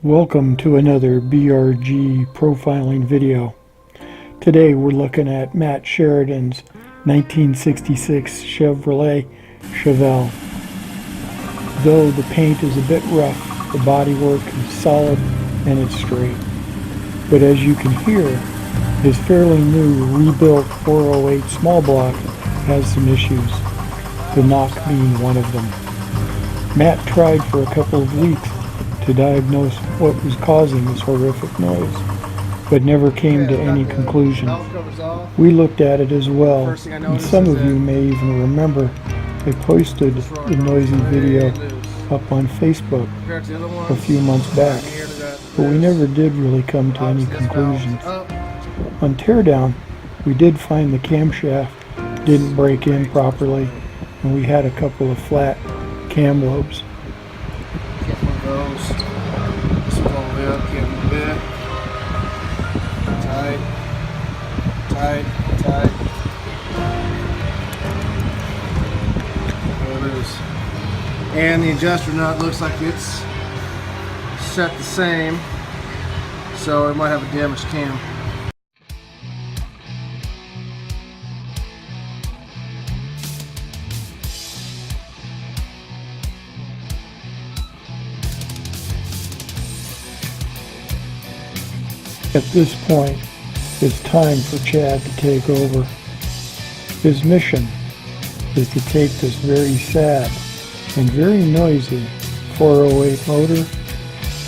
Welcome to another BRG profiling video. Today we're looking at Matt Sheridan's 1966 Chevrolet Chevelle. Though the paint is a bit rough, the bodywork is solid and it's straight. But as you can hear, his fairly new rebuilt 408 small block has some issues, the knock being one of them. Matt tried for a couple of weeks to diagnose what was causing this horrific noise, but never came to any conclusion. We looked at it as well, and some of you may even remember I posted the noisy video up on Facebook a few months back, but we never did really come to any conclusions. On teardown, we did find the camshaft didn't break in properly, and we had a couple of flat cam lobes. Get one of those. This one's all the way up, can't move it. Tight. Tight. Tight. There it is. And the adjuster nut looks like it's set the same, so it might have a damaged cam. At this point, it's time for Chad to take over. His mission is to take this very sad and very noisy 408 motor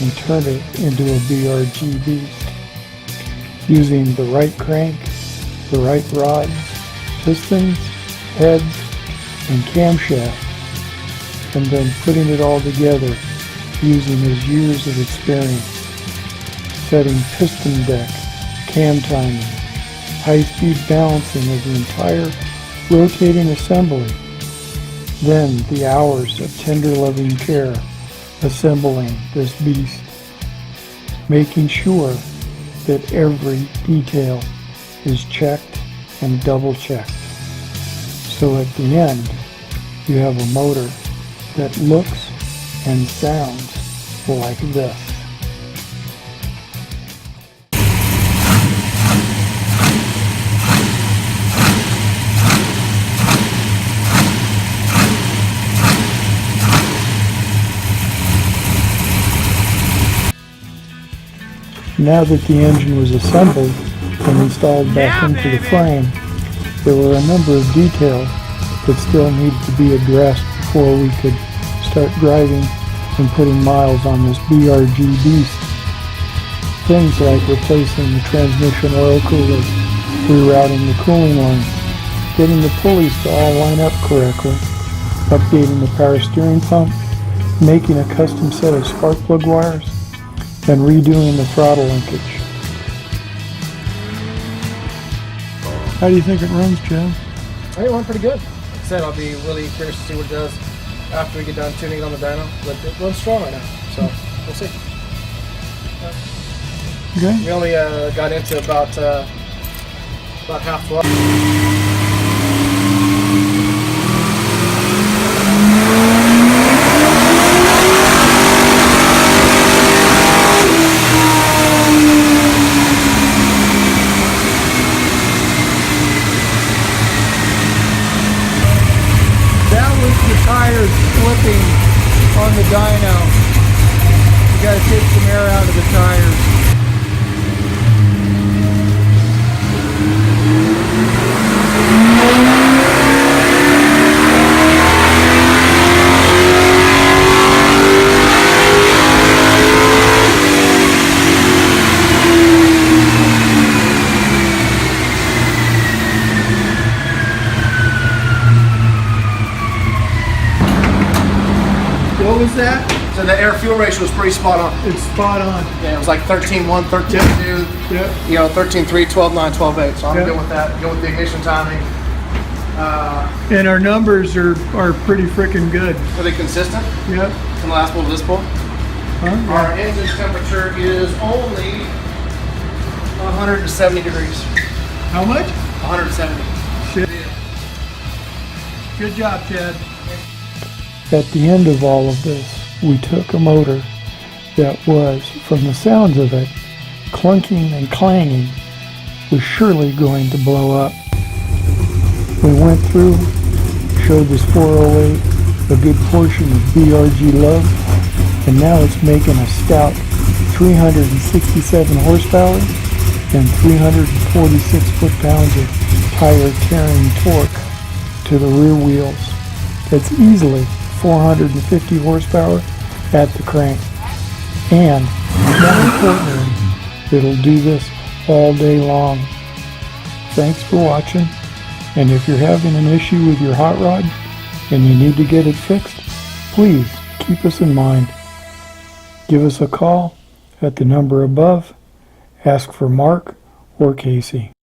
and turn it into a BRG Beast, using the right crank, the right rods, pistons, heads, and camshaft, and then putting it all together using his years of experience, setting piston deck, cam timing, high-speed balancing of the entire rotating assembly, then the hours of tender loving care assembling this beast, making sure that every detail is checked and double-checked, so at the end you have a motor that looks and sounds like this. Now that the engine was assembled and installed back into the frame, there were a number of details that still needed to be addressed before we could start driving and putting miles on this BRG Beast. Things like replacing the transmission oil cooler, rerouting the cooling line, getting the pulleys to all line up correctly, updating the power steering pump, making a custom set of spark plug wires, and redoing the throttle linkage. How do you think it runs, Chad? I think it went pretty good. Like I said, I'll be really curious to see what it does after we get done tuning it on the dyno, but it runs strong right now, so we'll see. Okay. We only got into about half throttle. Tires slipping on the dyno. You got to take some air out of the tires. What was that? So the air-fuel ratio was pretty spot on. It's spot on. Yeah, it was like 13.1, 13.2, Yep. you know, 13.3, 12.9, 12.8. So I'm Yep. good with that. Good with the ignition timing. And our numbers are pretty freaking good. Are they consistent Yep. from the last pull to this pull? Huh? Our engine temperature is only 170 degrees. How much? 170. Shit. Good job, Chad. At the end of all of this, we took a motor that was, from the sounds of it, clunking and clanging, was surely going to blow up. We went through, showed this 408 a good portion of BRG love, and now it's making a stout 367 horsepower and 346 foot-pounds of tire-tearing torque to the rear wheels. That's easily 450 horsepower at the crank. And, more importantly, it'll do this all day long. Thanks for watching, and if you're having an issue with your hot rod and you need to get it fixed, please keep us in mind. Give us a call at the number above, ask for Mark or Casey.